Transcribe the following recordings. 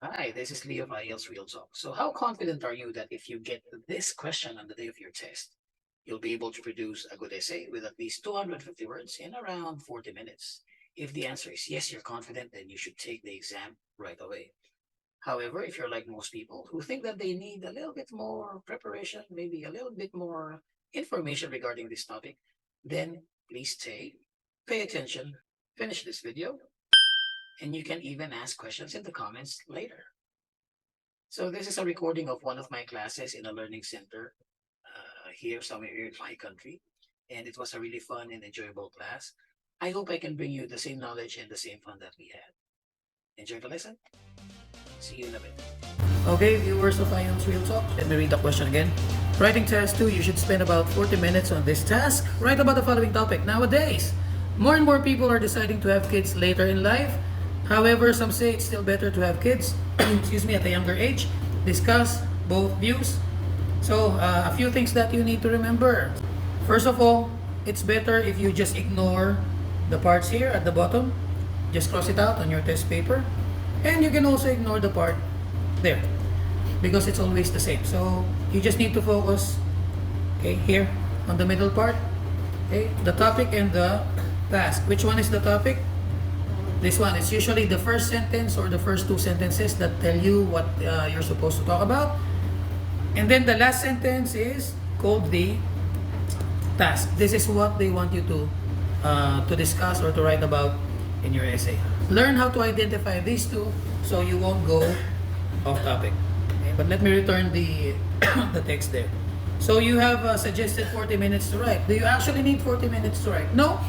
Hi, this is Leo of IELTS Real Talk. So, how confident are you that if you get this question on the day of your test, you'll be able to produce a good essay with at least 250 words in around 40 minutes? If the answer is yes, you're confident, then you should take the exam right away. However, if you're like most people who think that they need a little bit more preparation, maybe a little bit more information regarding this topic, then please stay, pay attention, finish this video, and you can even ask questions in the comments later. So this is a recording of one of my classes in a learning center here somewhere here in my country. And it was a really fun and enjoyable class. I hope I can bring you the same knowledge and the same fun that we had. Enjoy the lesson. See you in a bit. Okay, viewers of IELTS Real Talk, let me read the question again. Writing task 2, you should spend about 40 minutes on this task. Write about the following topic. Nowadays, more and more people are deciding to have kids later in life. However, some say it's still better to have kids excuse me, at a younger age. Discuss both views. So, a few things that you need to remember. First of all, it's better if you just ignore the parts here at the bottom. Just cross it out on your test paper. And you can also ignore the part there because it's always the same. So, you just need to focus, okay, here on the middle part. Okay, the topic and the task. Which one is the topic? This one. It's usually the first sentence or the first two sentences that tell you what you're supposed to talk about. And then the last sentence is called the task. This is what they want you to discuss or to write about in your essay. Learn how to identify these two so you won't go off topic. Okay, but let me return the the text there. So you have suggested 40 minutes to write. Do you actually need 40 minutes to write? No.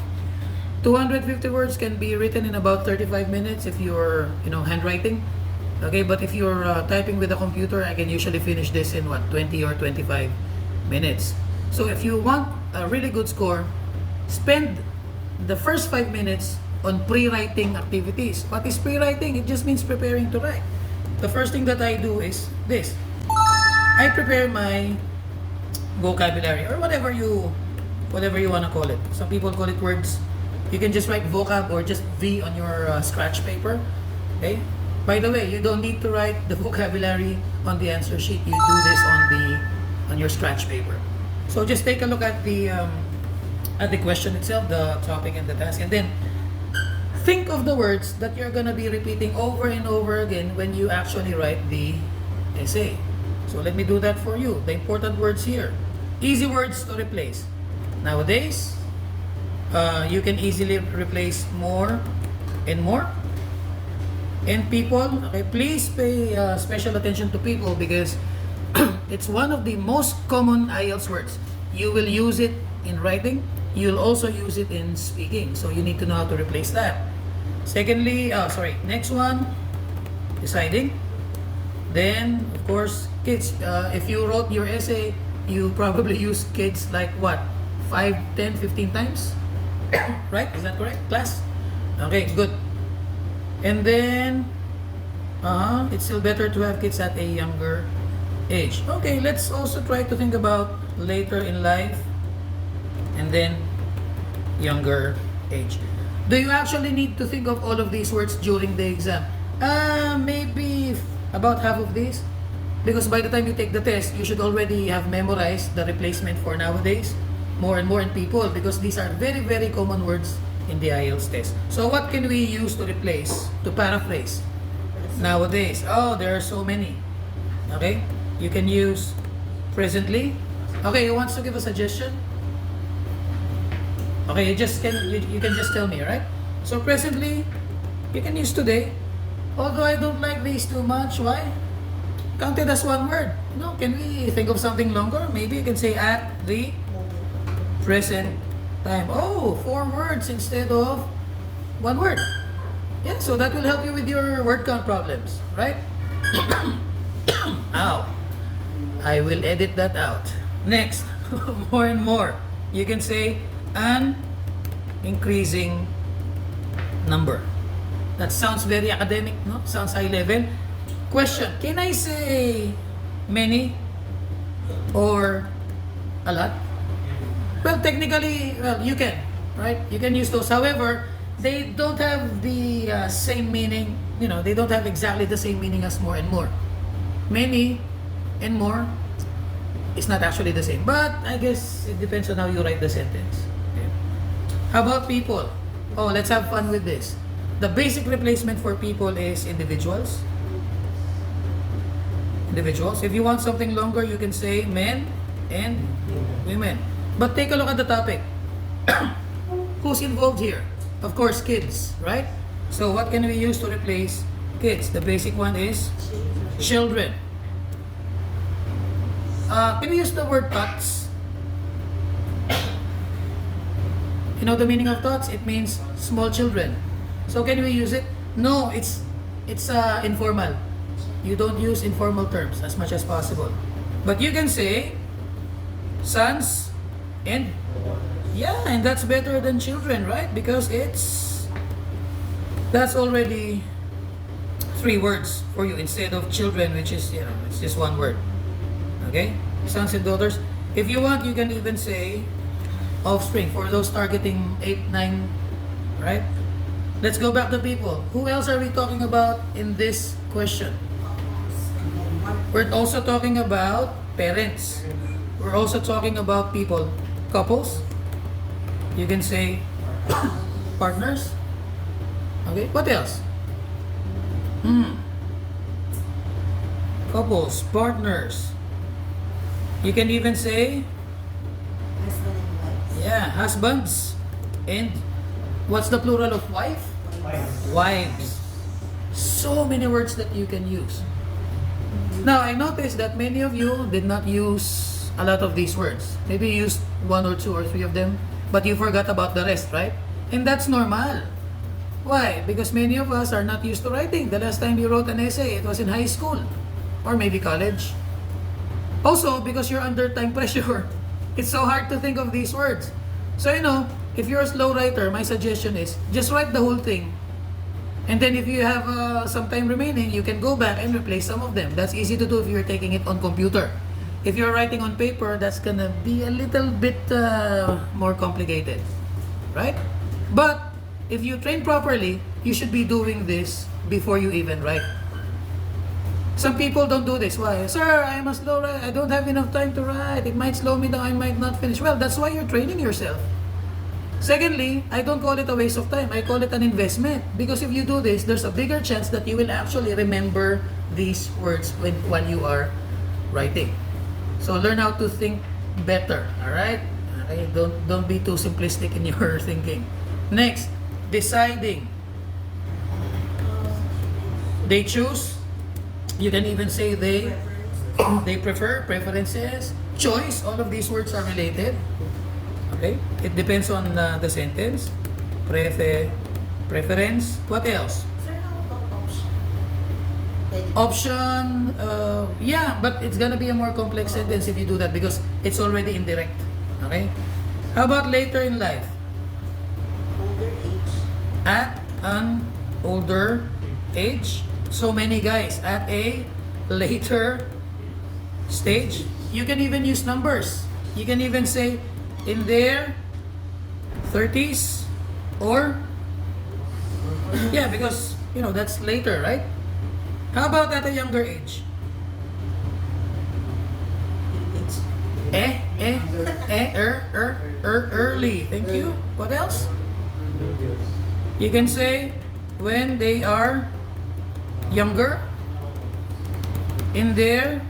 250 words can be written in about 35 minutes if you're, handwriting. Okay, but if you're typing with a computer, I can usually finish this in 20 or 25 minutes. So if you want a really good score, spend the first 5 minutes on pre-writing activities. What is pre-writing? It just means preparing to write. The first thing that I do is this. I prepare my vocabulary or whatever you want to call it. Some people call it words. You can just write vocab or just V on your scratch paper. Okay. By the way, you don't need to write the vocabulary on the answer sheet. You do this on your scratch paper. So just take a look at the question itself, the topic and the task, and then think of the words that you're gonna be repeating over and over again when you actually write the essay. So let me do that for you. The important words here. Easy words to replace. Nowadays, you can easily replace more and more. And people, okay, please pay special attention to people because it's one of the most common IELTS words. You will use it in writing. You'll also use it in speaking. So you need to know how to replace that. Secondly, next one, deciding. Then, of course, kids. If you wrote your essay, you probably use kids like what? 5, 10, 15 times? Right? Is that correct, class? Okay, good. And then, it's still better to have kids at a younger age. Okay, let's also try to think about later in life and then younger age. Do you actually need to think of all of these words during the exam? Maybe about half of these. Because by the time you take the test, you should already have memorized the replacement for nowadays. More and more in people because these are very, very common words in the IELTS test. So what can we use to replace, to paraphrase? Nowadays, there are so many. Okay? You can use presently. Okay, who wants to give a suggestion? Okay, you can just tell me, right? So presently, you can use today. Although I don't like these too much. Why? Count it as one word. No, can we think of something longer? Maybe you can say at the present time. 4 words instead of 1 word. Yeah, so that will help you with your word count problems, right? Ow. I will edit that out. Next, more and more. You can say an increasing number. That sounds very academic, no? Sounds high level. Question, can I say many or a lot? Well, technically, you can, right? You can use those. However, they don't have the same meaning they don't have exactly the same meaning as more and more. Many and more is not actually the same, but I guess it depends on how you write the sentence. Okay. How about people? Oh, let's have fun with this. The basic replacement for people is individuals. Individuals. If you want something longer, you can say men and women. But take a look at the topic. Who's involved here? Of course, kids, right? So what can we use to replace kids? The basic one is children. Can we use the word tots? You know the meaning of tots? It means small children. So can we use it? No, it's informal. You don't use informal terms as much as possible. But you can say sons and and that's better than children, right? Because that's already 3 words for you instead of children, which is it's just 1 word. Okay? Sons and daughters. If you want, you can even say offspring for those targeting 8, 9, right? Let's go back to people. Who else are we talking about in this question? We're also talking about parents. We're also talking about people. Couples. You can say partners. Okay, what else? Couples, partners. You can even say Husband and wife. husbands. And what's the plural of wife? Wives. So many words that you can use. Now, I noticed that many of you did not use a lot of these words. Maybe you used 1 or 2 or 3 of them, but you forgot about the rest, right? And that's normal. Why? Because many of us are not used to writing. The last time you wrote an essay, it was in high school or maybe college. Also, because you're under time pressure, it's so hard to think of these words. So, if you're a slow writer, my suggestion is just write the whole thing. And then if you have some time remaining, you can go back and replace some of them. That's easy to do if you're taking it on computer. If you're writing on paper, that's gonna be a little bit more complicated, right? But if you train properly, you should be doing this before you even write. Some people don't do this. Why? Sir, I am a slow writer. I don't have enough time to write. It might slow me down. I might not finish. Well, that's why you're training yourself. Secondly, I don't call it a waste of time. I call it an investment. Because if you do this, there's a bigger chance that you will actually remember these words while you are writing. So learn how to think better. Alright? Okay? Don't be too simplistic in your thinking. Next, deciding. They choose. You can even say they prefer, preferences, choice. All of these words are related. Okay? It depends on the sentence. Preference. What else? Sir, how about option? Option, but it's gonna be a more complex sentence if you do that because it's already indirect. Okay? How about later in life? Older age. At an older age. So many guys at a later stage. You can even use numbers. You can even say in their 30s or because that's later, right? How about at a younger age? Early. Thank you. What else? You can say when they are younger, in their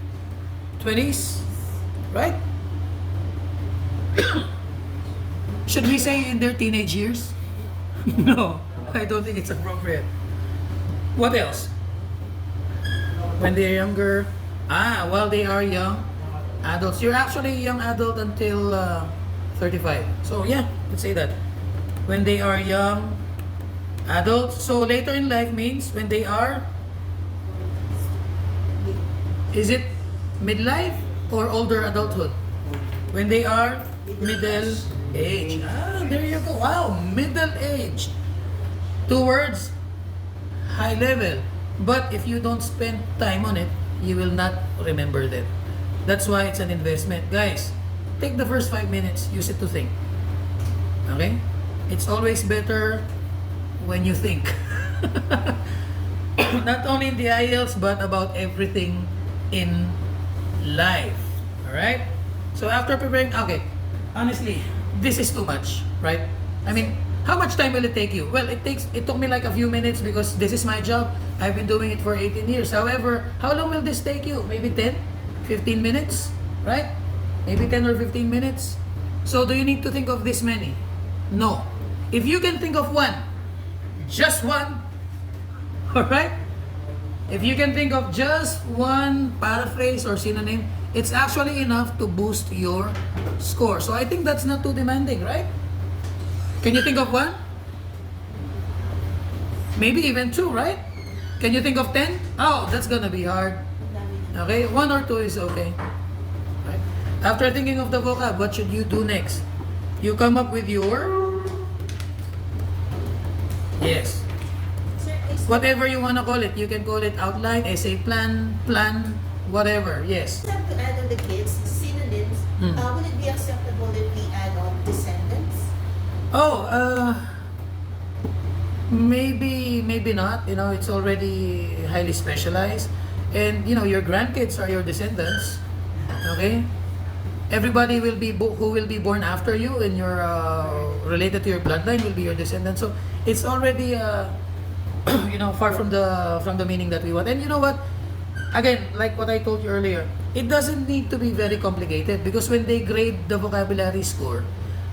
20s, right? Should we say in their teenage years? No, I don't think it's appropriate. What else? When they're younger, while they are young adults. You're actually a young adult until 35. So let's say that. When they are young adults. So later in life means when they are, is it midlife or older adulthood? When they are middle age. There you go. Wow, middle age. 2 words, high level. But if you don't spend time on it, you will not remember them. That's why it's an investment. Guys, take the first 5 minutes, use it to think. Okay? It's always better when you think. Not only in the IELTS, but about everything in life. Alright? So after preparing, okay, honestly, this is too much, right? I mean, how much time will it take you? Well, it took me like a few minutes because this is my job. I've been doing it for 18 years. However, how long will this take you? Maybe 10, 15 minutes, right? Maybe 10 or 15 minutes. So do you need to think of this many? No. If you can think of one, just one, alright? If you can think of just one paraphrase or synonym, it's actually enough to boost your score. So I think that's not too demanding, right? Can you think of one? Maybe even two, right? Can you think of 10? Oh, that's gonna be hard. Okay, one or two is okay. Right? After thinking of the vocab, what should you do next? You come up with your... Yes. Whatever you want to call it. You can call it outline, essay plan, whatever. Yes. To add on the kids, synonyms, would it be acceptable if we add on descendants? Oh, maybe not. You know, it's already highly specialized. And, you know, your grandkids are your descendants. Okay? Everybody will be who will be born after you and your related to your bloodline will be your descendants. So it's already you know, far from the meaning that we want. And you know what? Again, like what I told you earlier, it doesn't need to be very complicated because when they grade the vocabulary score,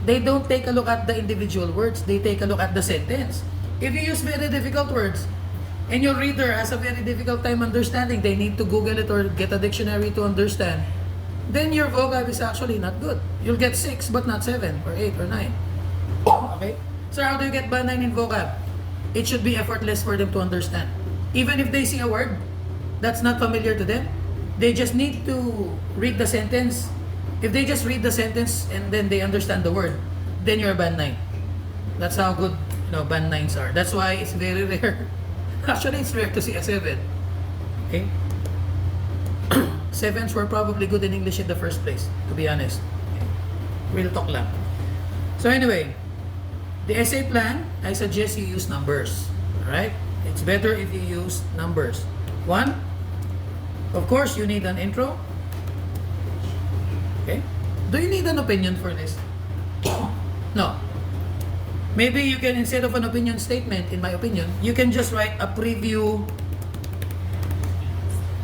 they don't take a look at the individual words, they take a look at the sentence. If you use very difficult words and your reader has a very difficult time understanding, they need to Google it or get a dictionary to understand, then your vocab is actually not good. You'll get 6 but not 7 or 8 or 9. Okay? So how do you get band 9 in vocab? It should be effortless for them to understand. Even if they see a word that's not familiar to them, they just need to read the sentence. If they just read the sentence and then they understand the word, then you're band 9. That's how good, you know, band 9s are. That's why it's very rare. Actually, it's rare to see a 7. Okay? 7s were probably good in English in the first place, to be honest. Okay. Real talk lang. So anyway, the essay plan, I suggest you use numbers. Alright? It's better if you use numbers. 1, of course, you need an intro. Okay? Do you need an opinion for this? No. Maybe you can, instead of an opinion statement, in my opinion, you can just write a preview.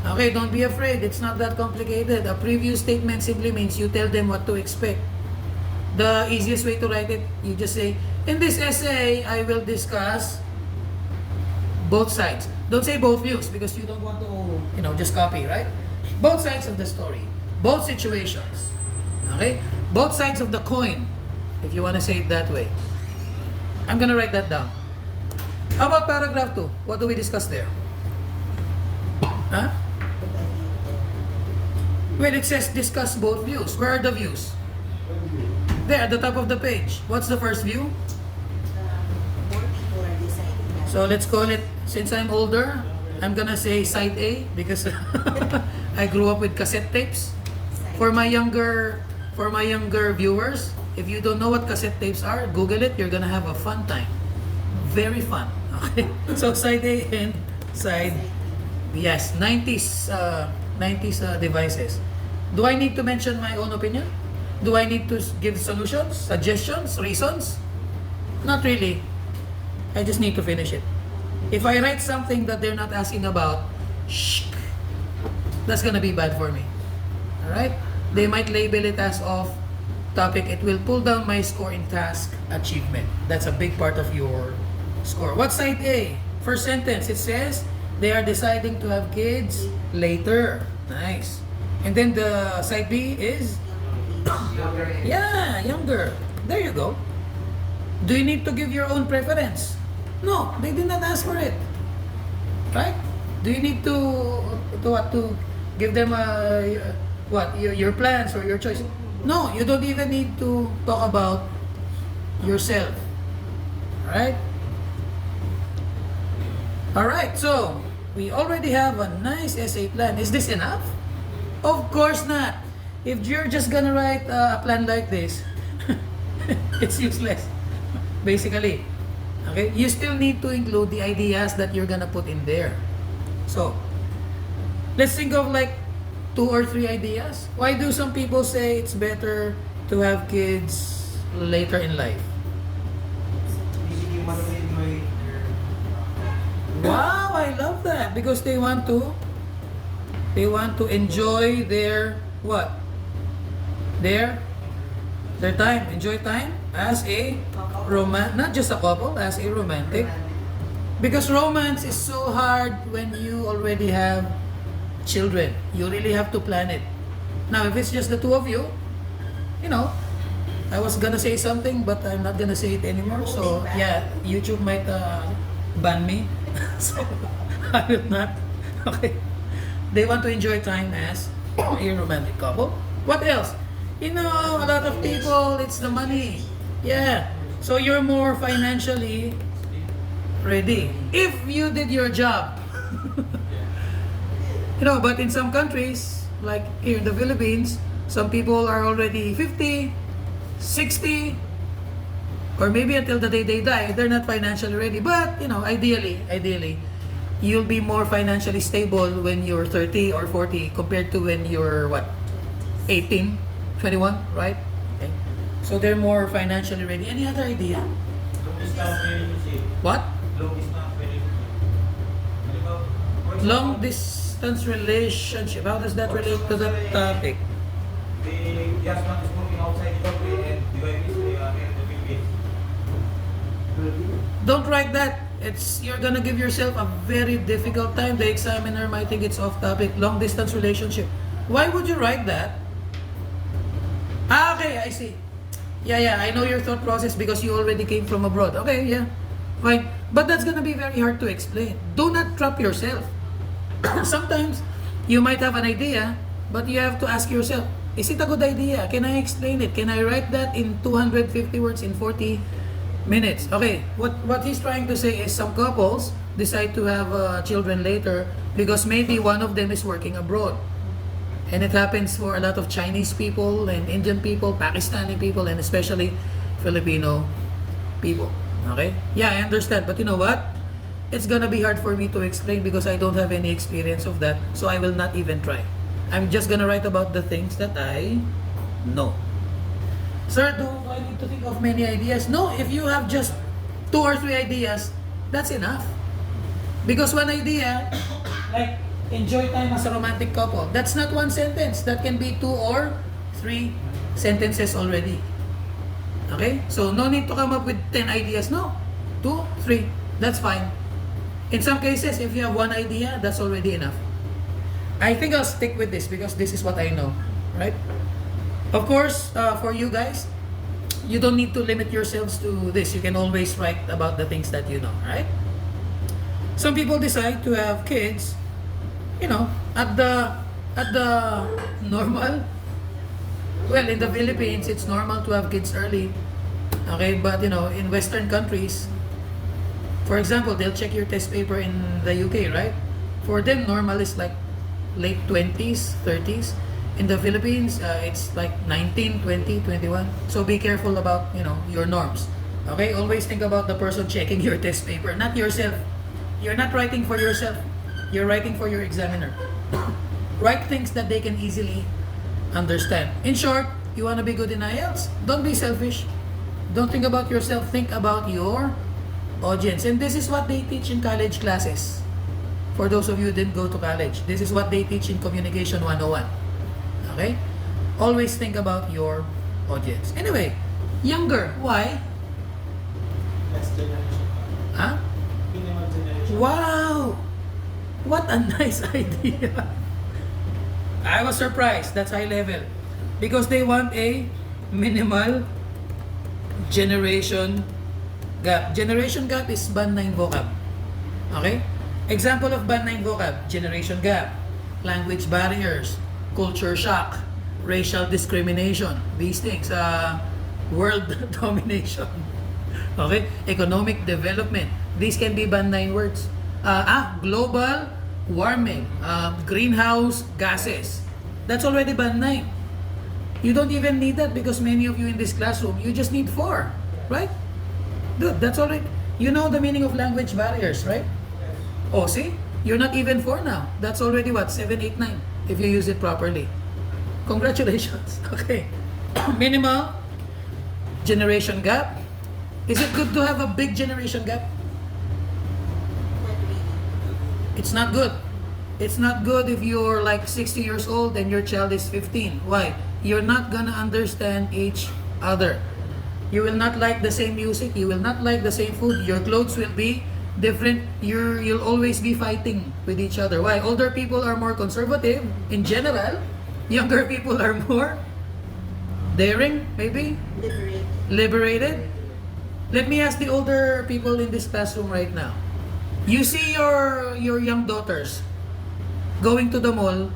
Okay, don't be afraid. It's not that complicated. A preview statement simply means you tell them what to expect. The easiest way to write it, you just say, in this essay, I will discuss both sides. Don't say both views because you don't want to, you know, just copy, right? Both sides of the story. Both situations. Okay? Both sides of the coin, if you want to say it that way. I'm gonna write that down. How about paragraph 2? What do we discuss there? Huh? Well, it says discuss both views. Where are the views? There, at the top of the page. What's the first view? More people are deciding. So let's call it, since I'm older, I'm gonna say side A because I grew up with cassette tapes. For my younger viewers, if you don't know what cassette tapes are, Google it. You're gonna have a fun time. Very fun. Okay. So side A and side B. Yes, 90s devices. Do I need to mention my own opinion? Do I need to give solutions, suggestions, reasons? Not really. I just need to finish it. If I write something that they're not asking about, that's gonna be bad for me. Alright? They might label it as off topic. It will pull down my score in task achievement. That's a big part of your score. What's side A? First sentence, it says, they are deciding to have kids later. Nice. And then the side B is? Yeah, younger. There you go. Do you need to give your own preference? No, they did not ask for it. Right? Do you need to give them your plans or your choice? No, you don't even need to talk about yourself. Right? Alright, so we already have a nice essay plan. Is this enough? Of course not. If you're just gonna write a plan like this, it's useless, basically. Okay? You still need to include the ideas that you're gonna put in there. So, let's think of like 2 or 3 ideas. Why do some people say it's better to have kids later in life? Wow, I love that because they want to enjoy their what? Their time, enjoy time as a not just a couple, as a romantic. Because romance is so hard when you already have children. You really have to plan it. Now, if it's just the two of you, you know, I was gonna say something, but I'm not gonna say it anymore. So, yeah, YouTube might ban me. So, I will not. Okay. They want to enjoy time as a romantic couple. What else? You know, a lot of people, it's the money. Yeah. So, you're more financially ready. If you did your job. You know, but in some countries, like here in the Philippines, some people are already 50, 60, or maybe until the day they die, they're not financially ready. But, you know, ideally, you'll be more financially stable when you're 30 or 40 compared to when you're, what, 18, 21, right? Okay. So they're more financially ready. Any other idea? What? Long distance relationship. How does that relate to the topic? The husband is working outside the country and the wife is here in the Philippines. Don't write that. You're gonna give yourself a very difficult time. The examiner might think it's off topic. Long distance relationship. Why would you write that? Ah, okay, I see. Yeah, I know your thought process because you already came from abroad. Okay, yeah, fine. But that's gonna be very hard to explain. Do not trap yourself. Sometimes you might have an idea, but you have to ask yourself, is it a good idea? Can I explain it? Can I write that in 250 words in 40 minutes? Okay, what he's trying to say is some couples decide to have children later because maybe one of them is working abroad. And it happens for a lot of Chinese people and Indian people, Pakistani people, and especially Filipino people. Okay? Yeah, I understand. But you know what? It's gonna be hard for me to explain because I don't have any experience of that. So I will not even try. I'm just gonna write about the things that I know. Sir, do I need to think of many ideas? No, if you have just 2 or 3 ideas, that's enough. Because one idea, like enjoy time as a romantic couple, that's not one sentence. That can be 2 or 3 sentences already. Okay? So no need to come up with 10 ideas. No. 2, 3. That's fine. In some cases, if you have one idea, that's already enough. I think I'll stick with this because this is what I know, right? Of course, for you guys, you don't need to limit yourselves to this. You can always write about the things that you know, right? Some people decide to have kids, you know, at the normal. Well, in the Philippines, it's normal to have kids early. Okay, but you know, in Western countries, for example, they'll check your test paper in the UK, right? For them, normal is like late 20s, 30s. In the Philippines, it's like 19, 20, 21. So be careful about, you know, your norms. Okay? Always think about the person checking your test paper, not yourself. You're not writing for yourself. You're writing for your examiner. Write things that they can easily understand. In short, you want to be good in IELTS? Don't be selfish. Don't think about yourself. Think about your audience. And this is what they teach in college classes. For those of you who didn't go to college, this is what they teach in Communication 101. Okay? Always think about your audience. Anyway, younger. Why? Next generation. Huh? Minimal generation. Wow! What a nice idea. I was surprised. That's high level. Because they want a minimal generation gap. Generation gap is band 9 vocab. Okay? Example of band 9 vocab. Generation gap. Language barriers. Culture shock. Racial discrimination. These things. World domination. Okay? Economic development. These can be band 9 words. Global warming. Greenhouse gases. That's already band 9. You don't even need that because many of you in this classroom, you just need 4. Right? Dude, that's already. You know the meaning of language barriers, right? Oh, see? You're not even 4 now. That's already what? 7, 8, 9. If you use it properly. Congratulations. Okay. Minimal generation gap. Is it good to have a big generation gap? Not really. It's not good. It's not good if you're like 60 years old and your child is 15. Why? You're not gonna understand each other. You will not like the same music. You will not like the same food. Your clothes will be different. You'll always be fighting with each other. Why? Older people are more conservative in general. Younger people are more daring, maybe Liberated. liberated. Let me ask the older people in this classroom right now. You see your young daughters going to the mall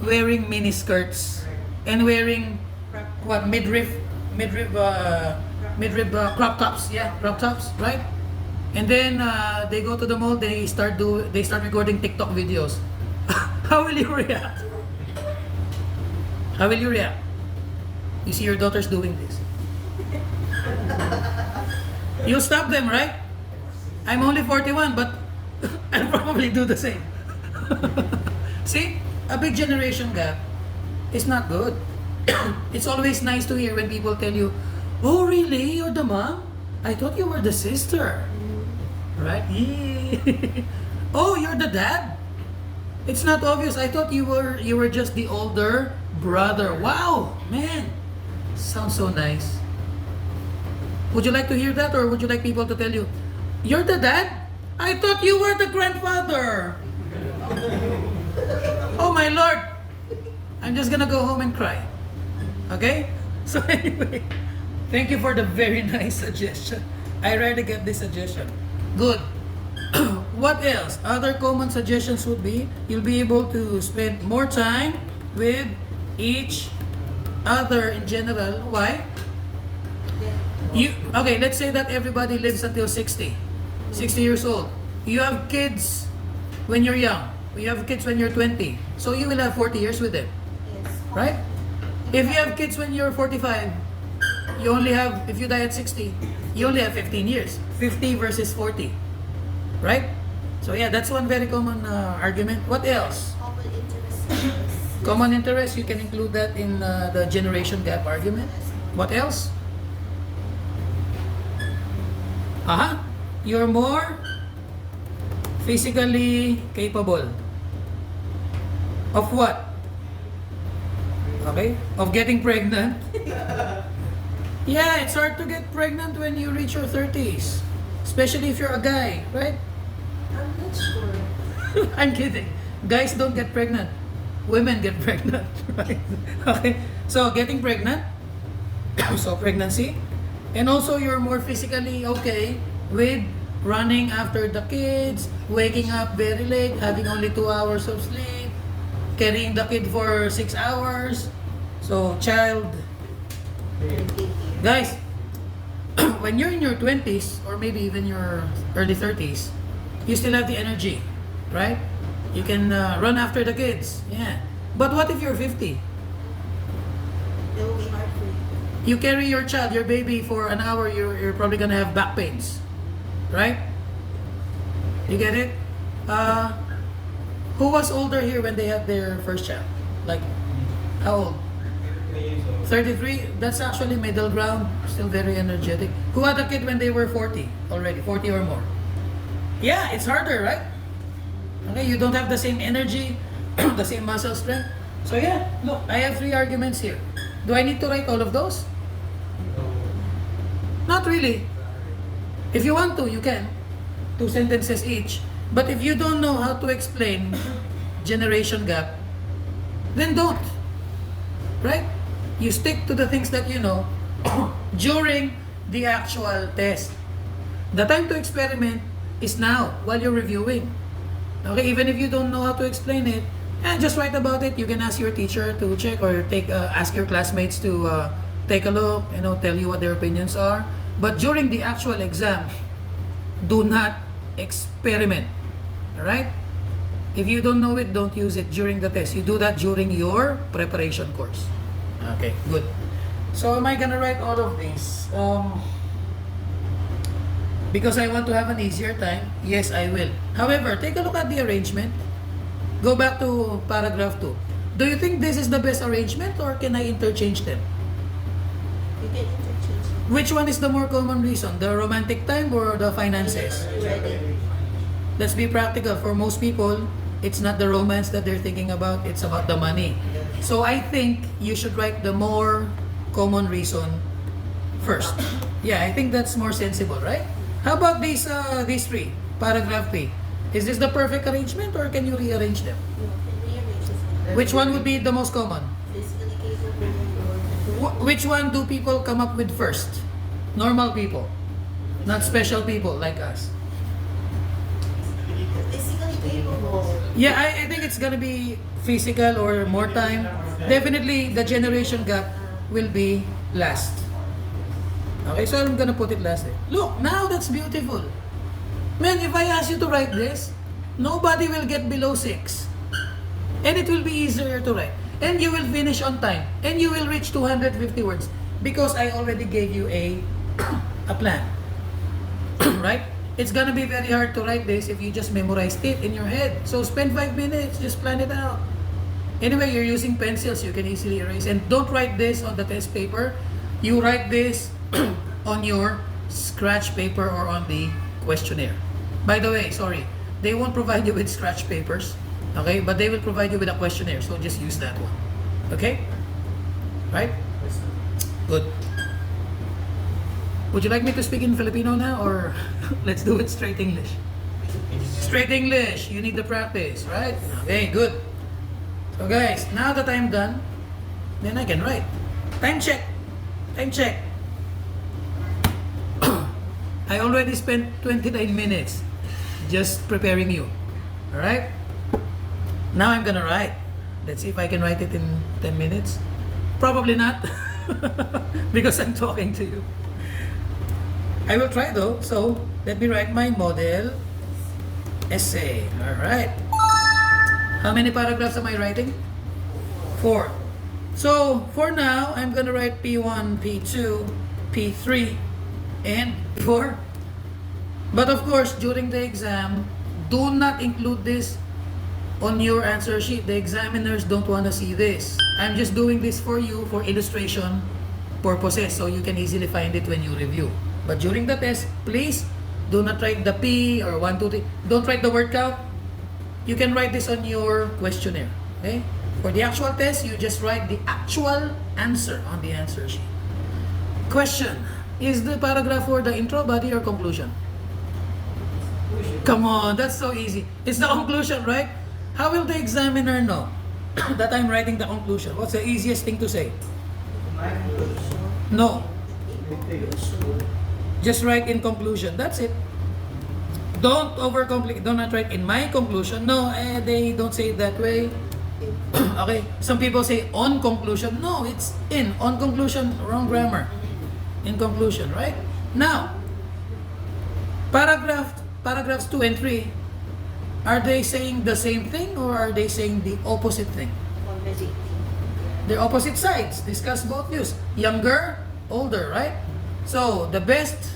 wearing mini skirts and wearing what midriff crop tops, yeah, crop tops, right? And then they go to the mall, they start recording TikTok videos. How will you react? How will you react? You see your daughters doing this. You'll stop them, right? I'm only 41, but I'll probably do the same. See, a big generation gap is not good. It's always nice to hear when people tell you, "Oh, really? You're the mom? I thought you were the sister." Right? Oh, you're the dad? It's not obvious. I thought you were just the older brother. Wow, man. Sounds so nice. Would you like to hear that, or would you like people to tell you, "You're the dad? I thought you were the grandfather." Oh my Lord. I'm just gonna go home and cry. Okay? So anyway, thank you for the very nice suggestion. I rarely get this suggestion. Good. What else? Other common suggestions would be, you'll be able to spend more time with each other in general. Why? Okay, let's say that everybody lives until 60 years old. You have kids when you're young. You have kids when you're 20. So you will have 40 years with them. Yes. Right? If you have kids when you're 45, if you die at 60, you only have 15 years. 50 versus 40. Right? So yeah, that's one very common argument. What else? Common interests. Common interest, you can include that in the generation gap argument. What else? You're more physically capable. Of what? Okay? Of getting pregnant. Yeah, it's hard to get pregnant when you reach your 30s. Especially if you're a guy, right? I'm not sure. I'm kidding. Guys don't get pregnant. Women get pregnant, right? Okay. So getting pregnant, so pregnancy, and also you're more physically okay with running after the kids, waking up very late, having only 2 hours of sleep, carrying the kid for 6 hours. So guys, when you're in your 20s or maybe even your early 30s, you still have the energy, right? You can run after the kids, yeah. But what if you're 50? It will be hard for you. You carry your child, your baby for an hour, you're probably gonna have back pains, right? You get it? Who was older here when they had their first child? Like, how old? 33? That's actually middle ground, still very energetic. Who had a kid when they were 40 already, 40 or more? Yeah, it's harder, right? Okay, you don't have the same energy, the same muscle strength. So yeah, look, I have 3 arguments here. Do I need to write all of those? Not really. If you want to, you can. 2 sentences each. But if you don't know how to explain generation gap, then don't. Right? You stick to the things that you know during the actual test. The time to experiment is now, while you're reviewing. Okay, even if you don't know how to explain it, just write about it. You can ask your teacher to check, or ask your classmates to take a look, tell you what their opinions are. But during the actual exam, do not experiment. Alright? If you don't know it, don't use it during the test. You do that during your preparation course. Okay, good. So am I gonna write all of these? because I want to have an easier time, yes, I will. However, take a look at the arrangement. Go back to paragraph 2. Do you think this is the best arrangement or can I interchange them? You can interchange it. Which one is the more common reason? The romantic time or the finances? Ready. Let's be practical. For most people, it's not the romance that they're thinking about, it's about the money. So I think you should write the more common reason first. Yeah, I think that's more sensible, right? How about these three? Paragraph 3. Is this the perfect arrangement or can you rearrange them? You can rearrange it. Which one would be the most common? Physically capable or Which one do people come up with first? Normal people, not special people like us. physically capable. Yeah, I think it's gonna be physical or more time. Definitely, the generation gap will be last. Okay, so I'm gonna put it last. Look, now that's beautiful. Man, if I ask you to write this, nobody will get below 6. And it will be easier to write. And you will finish on time. And you will reach 250 words. Because I already gave you a plan. Right? It's gonna be very hard to write this if you just memorized it in your head. So spend 5 minutes, just plan it out. Anyway, you're using pencils, you can easily erase. And don't write this on the test paper. You write this on your scratch paper or on the questionnaire. By the way, sorry, they won't provide you with scratch papers, okay? But they will provide you with a questionnaire, so just use that one, okay? Right? Good. Would you like me to speak in Filipino now, or let's do it straight English? Straight English, you need the practice, right? Okay, good. So guys, now that I'm done, then I can write. Time check. Time check. I already spent 29 minutes just preparing you. Alright? Now I'm gonna write. Let's see if I can write it in 10 minutes. Probably not. Because I'm talking to you. I will try though. So, let me write my model essay. Alright. How many paragraphs am I writing? 4. So, for now, I'm gonna write P1, P2, P3, and P4. But of course, during the exam, do not include this on your answer sheet. The examiners don't want to see this. I'm just doing this for you for illustration purposes, so you can easily find it when you review. But during the test, please do not write the P or 1, 2, 3. Don't write the word count. You can write this on your questionnaire. Okay? For the actual test, you just write the actual answer on the answer sheet. Question. Is the paragraph for the intro, body, or conclusion? Come on, that's so easy. It's the conclusion, right? How will the examiner know that I'm writing the conclusion? What's the easiest thing to say? No. Just write in conclusion. That's it. Don't overcomplicate. Do not write in my conclusion. No, they don't say it that way. Okay. Some people say on conclusion. No, it's in. On conclusion, wrong grammar. In conclusion, right? Now, paragraphs 2 and 3, are they saying the same thing or are they saying the opposite thing? They're opposite sides. Discuss both views. Younger, older, right? So, the best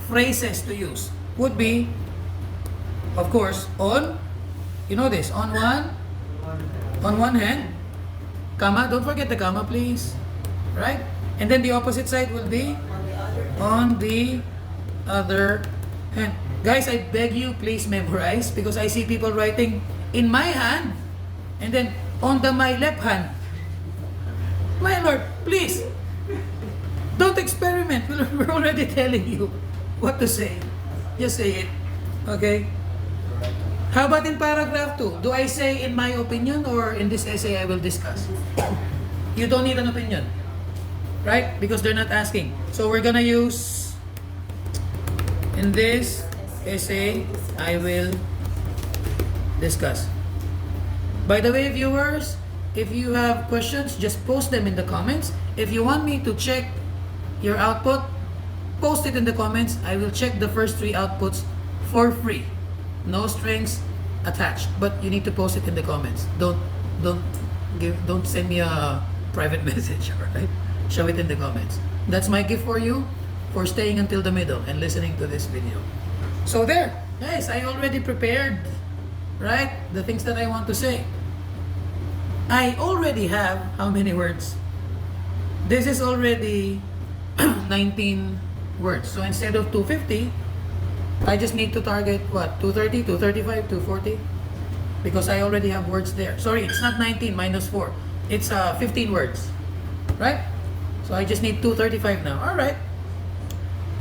phrases to use would be, of course, on, you know this, on one hand, comma, don't forget the comma, please, right? And then the opposite side will be on the other hand. Guys, I beg you, please memorize because I see people writing in my hand and then on my left hand. My Lord, please, don't experiment. We're already telling you what to say. Just say it. Okay? How about in paragraph 2? Do I say in my opinion or in this essay I will discuss? You don't need an opinion. Right? Because they're not asking. So we're gonna use, in this essay, I will discuss. By the way, viewers, if you have questions, just post them in the comments. If you want me to check your output, post it in the comments. I will check the first 3 outputs for free. No strings attached. But you need to post it in the comments. Don't send me a private message, alright? Show it in the comments. That's my gift for you for staying until the middle and listening to this video. So there, guys, I already prepared, right, the things that I want to say. I already have how many words? This is already 19 words. So instead of 250, I just need to target what? 230, 235, 240? Because I already have words there. Sorry, it's not 19 minus 4. It's 15 words. Right? So I just need 235 now. Alright.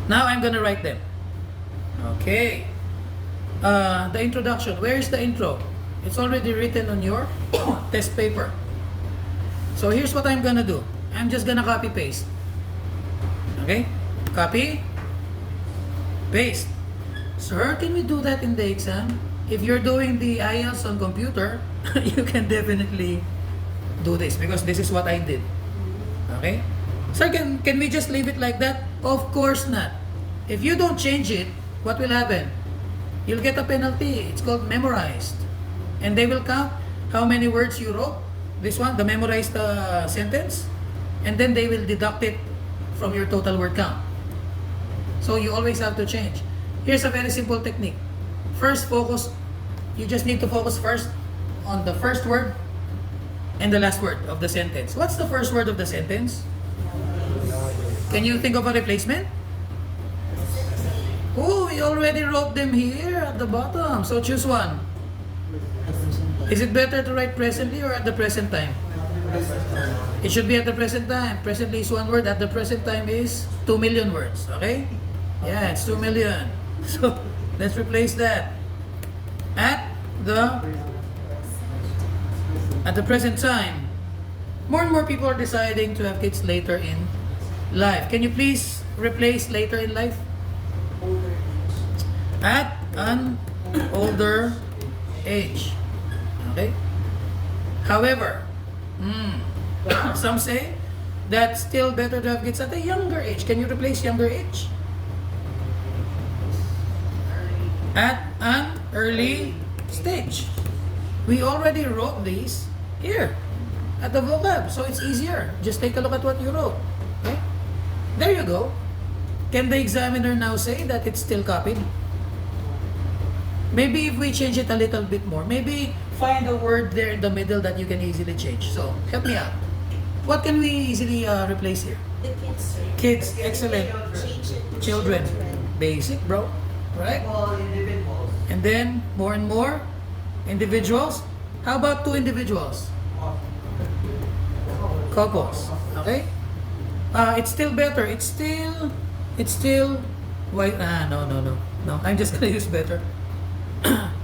Now I'm gonna write them. Okay. The introduction. Where is the intro? It's already written on your test paper. So here's what I'm gonna do. I'm just gonna copy paste. Okay? Copy. Paste. Sir, can we do that in the exam? If you're doing the IELTS on computer, you can definitely do this because this is what I did. Okay? Sir, can we just leave it like that? Of course not. If you don't change it, what will happen? You'll get a penalty. It's called memorized. And they will count how many words you wrote. This one, the memorized sentence. And then they will deduct it from your total word count. So you always have to change. Here's a very simple technique. First, focus. You just need to focus first on the first word and the last word of the sentence. What's the first word of the sentence? Can you think of a replacement? Oh, we already wrote them here at the bottom. So choose one. Is it better to write presently or at the present time? It should be at the present time. Presently is one word. At the present time is 2 million words. Okay? Yeah, it's 2 million. So let's replace that. At the present time. More and more people are deciding to have kids later in life. Can you please replace later in life? At an older age. Okay? However, some say that still better to have kids at a younger age. Can you replace younger age? At an early stage. We already wrote these here at the vocab, so it's easier. Just take a look at what you wrote. Okay? There you go. Can the examiner now say that it's still copied? Maybe if we change it a little bit more, maybe find a word there in the middle that you can easily change. So, help me out. What can we easily replace here? The kids, sir. Kids, excellent. Change it to Children. Basic, bro. Right? All individuals. And then, more and more, individuals. How about 2 individuals? Couples. Okay? It's still better. It's still, why, no. I'm just gonna use better.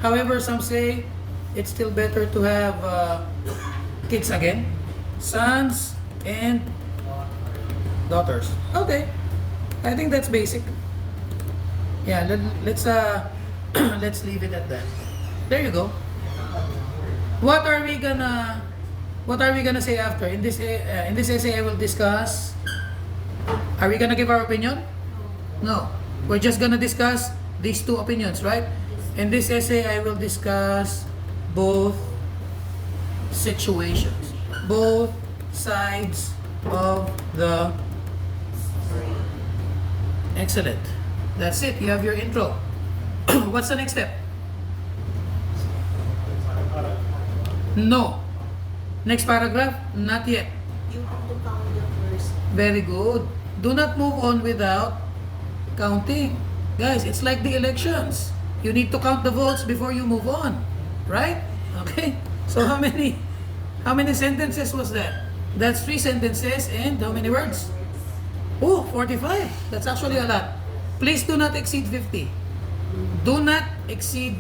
However, some say it's still better to have kids again. Sons and daughters. Okay. I think that's basic. Yeah, let's let's leave it at that. There you go. What are we gonna say after? In this essay I will discuss. Are we gonna give our opinion? No. We're just gonna discuss these 2 opinions, right? In this essay I will discuss both situations, both sides of the. Excellent. That's it. You have your intro. What's the next step? No. Next paragraph? Not yet. You have to count the first. Very good. Do not move on without counting. Guys, it's like the elections. You need to count the votes before you move on. Right? Okay. So how many sentences was that? That's 3 sentences and how many words? Oh, 45. That's actually a lot. Please do not exceed 50. Do not exceed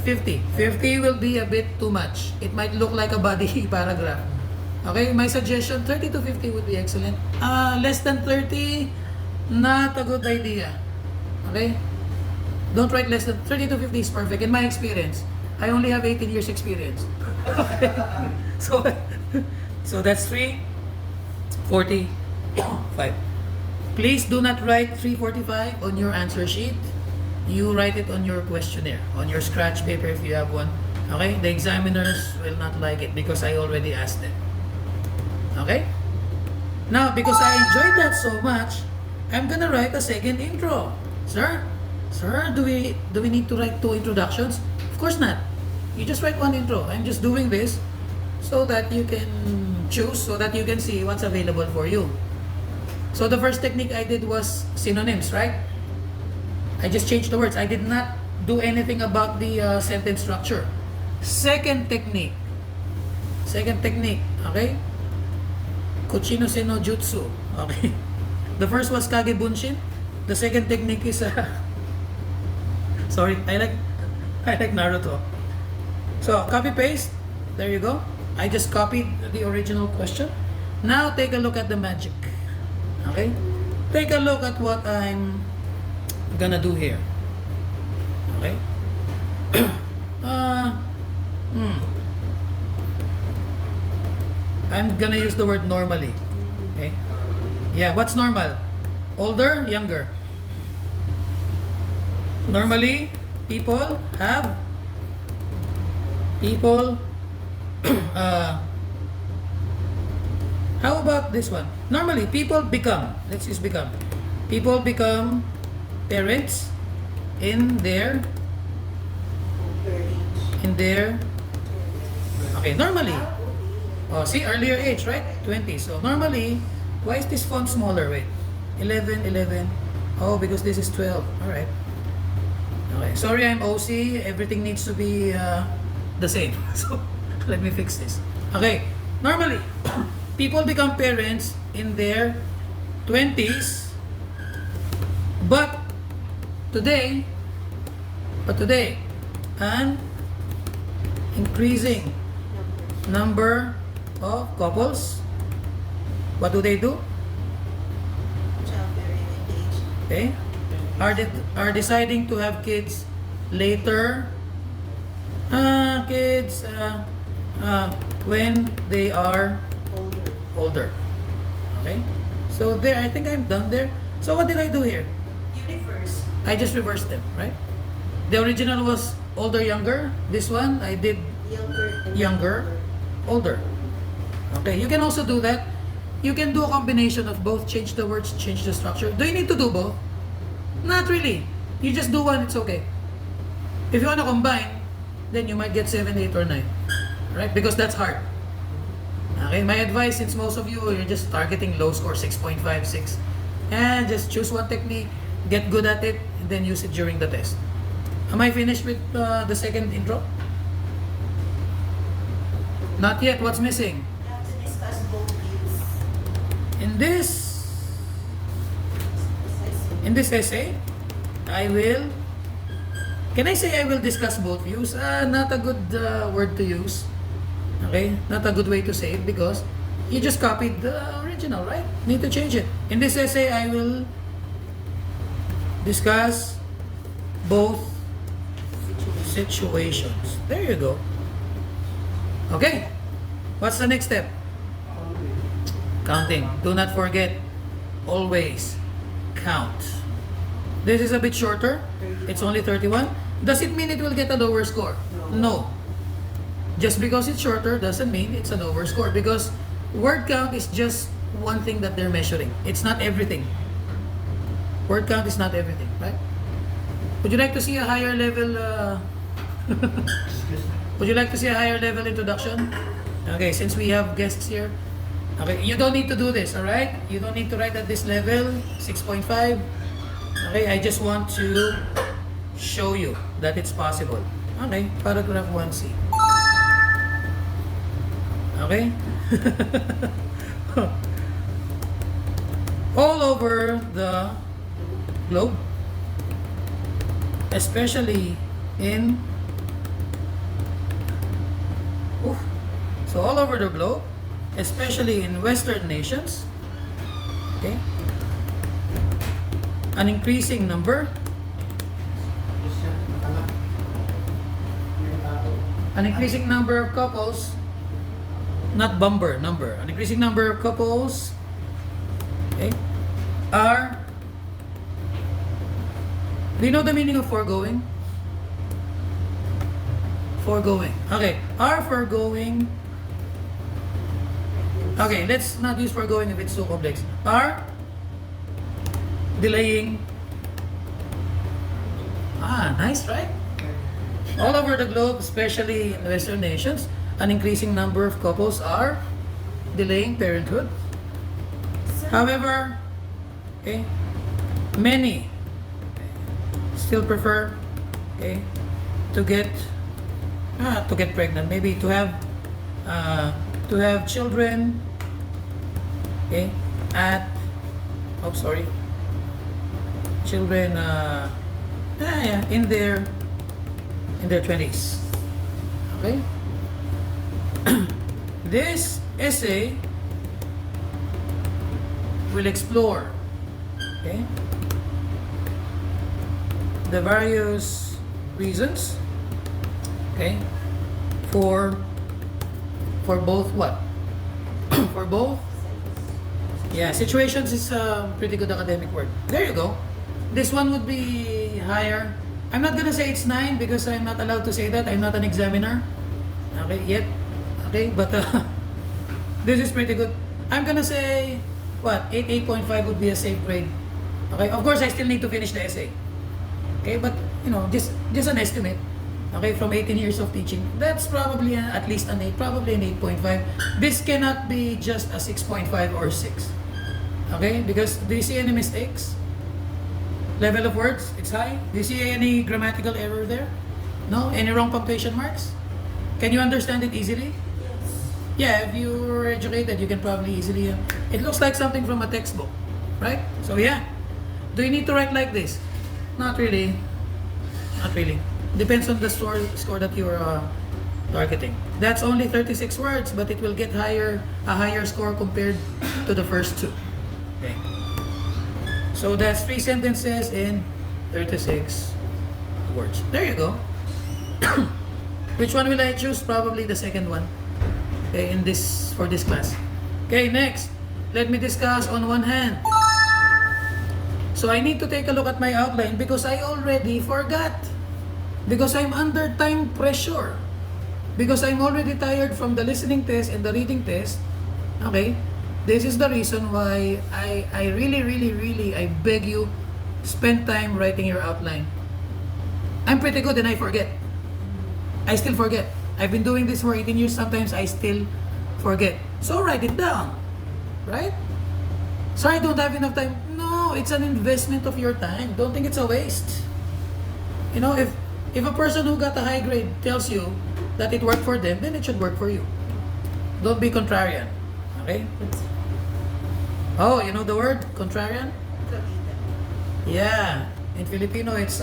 50. 50 will be a bit too much. It might look like a body paragraph. Okay, my suggestion, 30 to 50 would be excellent. Less than 30, not a good idea. Okay? Don't write less than 30 to 50 is perfect. In my experience, I only have 18 years experience. Okay? So that's 3:45. Please do not write 3:45 on your answer sheet. You write it on your questionnaire, on your scratch paper if you have one. Okay? The examiners will not like it because I already asked them. Okay? Now, because I enjoyed that so much, I'm gonna write a second intro. Sir, do we need to write 2 introductions? Of course not. You just write 1 intro. I'm just doing this so that you can choose, so that you can see what's available for you. So the first technique I did was synonyms, right? I just changed the words. I did not do anything about the sentence structure. Second technique, okay? Kuchino Seno Jutsu, okay? The first was Kage Bunshin. The second technique is sorry, I like Naruto. So copy paste. There you go. I just copied the original question. Now take a look at the magic. Okay? Take a look at what I'm gonna do here. Okay? I'm gonna use the word normally. Okay? Yeah, what's normal? Older, younger? Normally, people how about this one? Normally, people become, let's use become. People become parents in their, okay, normally. Oh, see, earlier age, right? 20. So normally, why is this font smaller? Wait, 11. Oh, because this is 12. All right. Okay, sorry, I'm OC. Everything needs to be the same. So let me fix this. Okay, normally, people become parents in their 20s, but today, an increasing number of couples, what do? Childbearing age. Okay, are deciding to have kids later. When they are older. Okay, so there, I think I'm done there. So what did I do here? You reverse. I just reversed them, right? The original was older, younger. This one I did younger, older. Okay, you can also do that. You can do a combination of both. Change the words, change the structure. Do you need to do both? Not really. You just do one, it's okay. If you want to combine, then you might get 7, 8, or 9. Right? Because that's hard. Okay, my advice, since most of you, you're just targeting low score, 6.5, 6. And just choose one technique, get good at it, and then use it during the test. Am I finished with the second intro? Not yet. What's missing? You have to discuss both views. In this essay, I will... Can I say I will discuss both views? Not a good word to use. Okay? Not a good way to say it because you just copied the original, right? Need to change it. In this essay, I will discuss both situations. There you go. Okay. What's the next step? Counting. Do not forget, always count. This is a bit shorter. It's only 31. Does it mean it will get a lower score? No. Just because it's shorter doesn't mean it's a lower score because word count is just one thing that they're measuring. It's not everything. Word count is not everything, right? Would you like to see a higher level would you like to see a higher level introduction? Okay, since we have guests here. Okay, you don't need to do this, alright? You don't need to write at this level, 6.5. Okay, I just want to show you that it's possible. Okay, paragraph 1C. Okay? All over the globe, especially in so all over the globe, especially in Western nations, okay, an increasing number of couples, not number, an increasing number of couples, okay, are, do you know the meaning of foregoing? Foregoing. Okay, are foregoing. Okay, let's not use foregoing if it's too complex. Are delaying. Nice, right? All over the globe, especially in Western nations, an increasing number of couples are delaying parenthood. However, okay, many still prefer, okay, to get pregnant, maybe to have children, okay, at children in their 20s. Okay? This essay will explore, okay, the various reasons, okay, for both what? For both, yeah, situations is a pretty good academic word. There you go. This one would be higher. I'm not gonna say it's 9 because I'm not allowed to say that. I'm not an examiner. Okay, yet. Okay, but this is pretty good. I'm gonna say, what, 8.5 would be a safe grade. Okay, of course I still need to finish the essay. Okay, but just an estimate. Okay, from 18 years of teaching, that's probably at least an 8, probably an 8.5. This cannot be just a 6.5 or 6. Okay, because do you see any mistakes? Level of words, it's high. Do you see any grammatical error there? No? Any wrong punctuation marks? Can you understand it easily? Yeah, if you're educated, you can probably easily. It looks like something from a textbook, right? So yeah. Do you need to write like this? Not really. Not really. Depends on the score that you're targeting. That's only 36 words, but it will get a higher score compared to the first two. Okay. So that's 3 sentences in 36 words. There you go. Which one will I choose? Probably the second one. Okay, for this class. Okay, next. Let me discuss on one hand. So I need to take a look at my outline because I already forgot. Because I'm under time pressure. Because I'm already tired from the listening test and the reading test. Okay? This is the reason why I really, I beg you, spend time writing your outline. I'm pretty good and I forget. I still forget. I've been doing this for 18 years. Sometimes I still forget. So write it down. Right? So I don't have enough time. No, it's an investment of your time. Don't think it's a waste. If a person who got a high grade tells you that it worked for them, then it should work for you. Don't be contrarian. Okay? Oh, you know the word? Contrarian? Yeah. In Filipino, it's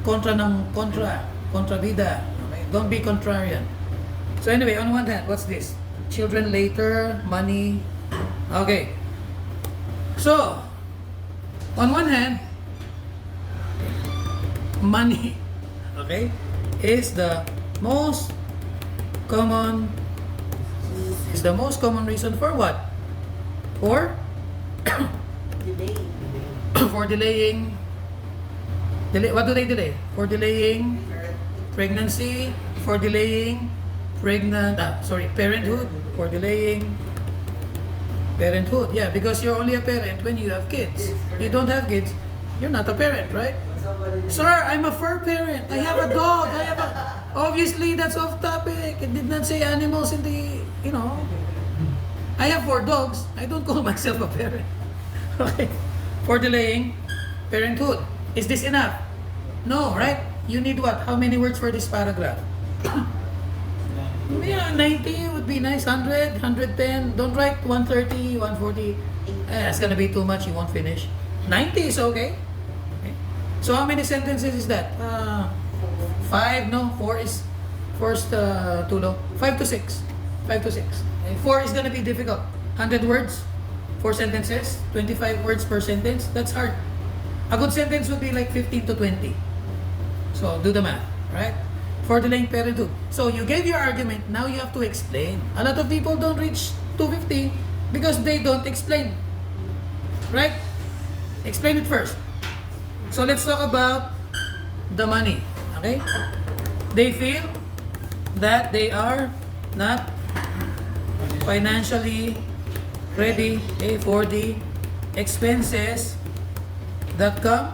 kontrabida. Okay? Don't be contrarian. So anyway, on one hand, what's this? Children later, money. Okay. So, on one hand, money, okay, is the most common reason for what? For delaying. What do they delay? For delaying pregnancy, for delaying parenthood, for delaying parenthood. Yeah, because you're only a parent when you have kids. You don't have kids, you're not a parent, right? Sir, I'm a fur parent. I have a dog. Obviously, that's off topic. It did not say animals in the, I have 4 dogs. I don't call myself a parent. Okay. For delaying parenthood. Is this enough? No, right? You need what? How many words for this paragraph? Yeah, 90 would be nice. 100, 110. Don't write 130, 140. That's gonna be too much. You won't finish. 90 is okay. So how many sentences is that? 5, no, 4 is too low. 5 to 6. 5 to 6. 4 is gonna be difficult. 100 words, 4 sentences, 25 words per sentence. That's hard. A good sentence would be like 15 to 20. So do the math, right? For delaying parenthood. So you gave your argument, now you have to explain. A lot of people don't reach 250 because they don't explain. Right? Explain it first. So let's talk about the money. Okay? They feel that they are not financially ready for the expenses that come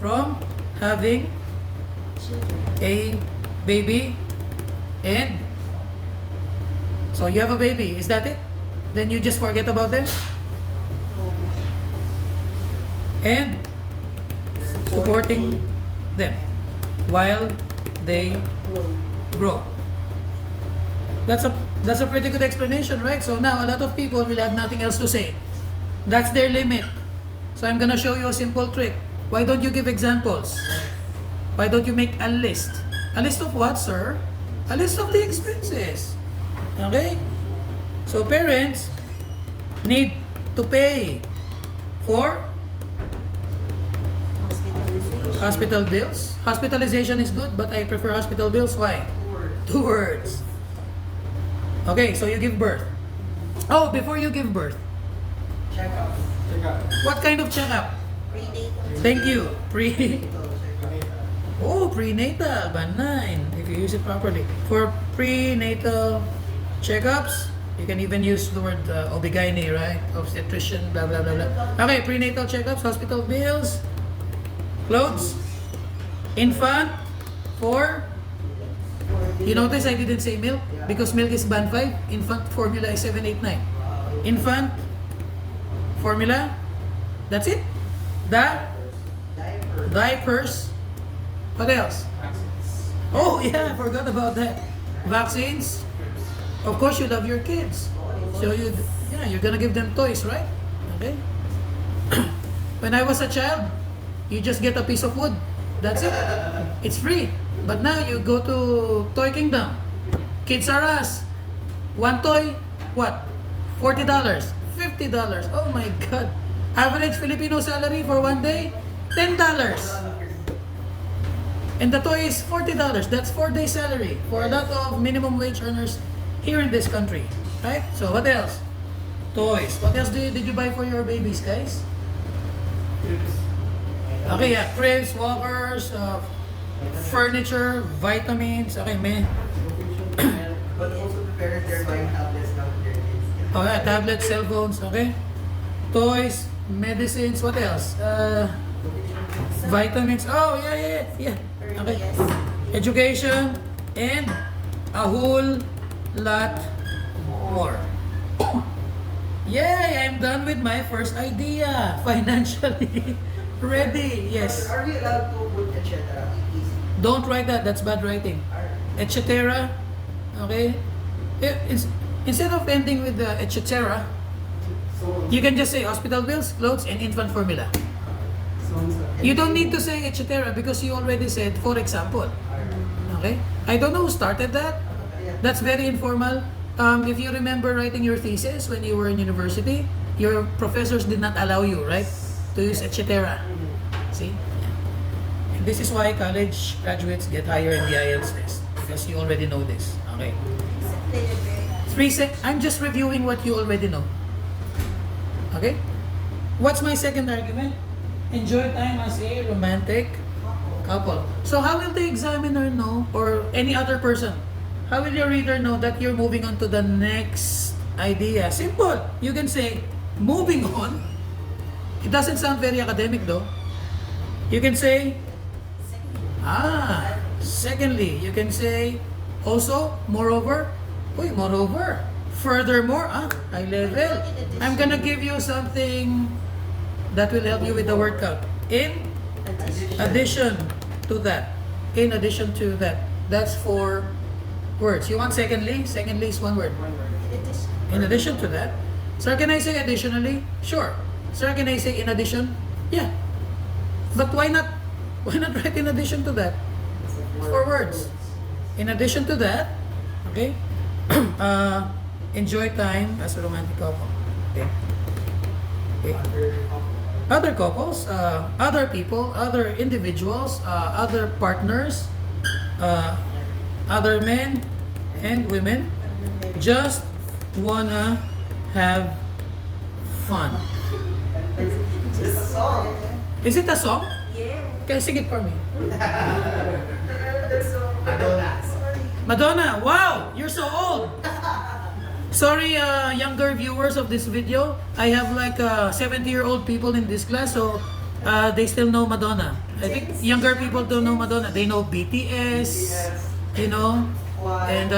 from having a baby and so you have a baby, is that it? Then you just forget about them? And supporting them while they grow. That's a pretty good explanation, right? So now a lot of people will have nothing else to say. That's their limit. So I'm gonna show you a simple trick. Why don't you give examples? Why don't you make a list? A list of what, sir? A list of the expenses. Okay? So parents need to pay for hospital bills. Hospitalization is good, but I prefer hospital bills. Why? 2 words. Okay, so you give birth. Oh, before you give birth. Check-up. What kind of checkup? Prenatal. Thank you. Prenatal. Banine. If you use it properly. For prenatal checkups, you can even use the word OB-GYN, right? Obstetrician, blah, blah, blah, blah. Okay, prenatal checkups, hospital bills, clothes, infant, for... You notice I didn't say milk because milk is band 5. Infant formula is 7, 8, 9. Infant formula. That's it. Diapers. What else? Oh yeah, I forgot about that. Vaccines. Of course, you love your kids, so you're gonna give them toys, right? Okay. When I was a child, you just get a piece of wood. That's it. It's free. But now you go to Toy Kingdom. Kids are us. One toy, what? $40, $50. Oh my God. Average Filipino salary for one day, $10. And the toy is $40. That's 4 days salary for a lot of minimum wage earners here in this country. Right? So what else? Toys. What else did you buy for your babies, guys? Okay, yeah. Cribs, walkers, furniture, vitamins. Okay, man. But also the parents, they're buying tablets now for their kids. Oh yeah, tablets, cell phones, okay. Toys, medicines, what else? Vitamins. Oh, yeah. Okay. Education, and a whole lot more. Yay, I'm done with my first idea. Financially ready. Yes. Are we allowed to put etc.? Don't write that. That's bad writing. Etc. Okay. Instead of ending with the etc., you can just say hospital bills, clothes, and infant formula. You don't need to say etc. because you already said, for example. Okay. I don't know who started that. That's very informal. If you remember writing your thesis when you were in university, your professors did not allow you, right, to use etc. See? Yeah. And this is why college graduates get higher in the IELTS test, because you already know this. Okay. I'm just reviewing what you already know. Okay? What's my second argument? Enjoy time as a romantic couple. So how will the examiner know, or any other person, how will your reader know that you're moving on to the next idea? Simple. You can say, moving on. It doesn't sound very academic though. You can say, secondly. You can say, also, moreover. Moreover. Furthermore, high level. I'm gonna give you something that will help you with the word count. In addition to that. In addition to that. That's 4 words. You want secondly? Secondly is 1 word. In addition to that. Sir, can I say additionally? Sure. Sir, can I say in addition? Yeah. But why not write in addition to that? 4 words. In addition to that, okay? Enjoy time as a romantic couple. Okay? Other couples, other people, other individuals, other partners, other men and women just wanna have fun. It's a song. Is it a song? Yeah. Can you sing it for me? Madonna. Madonna, wow, you're so old. Sorry, younger viewers of this video. I have like 70-year-old people in this class, so They still know Madonna. I think younger people don't know Madonna. They know BTS, you know, and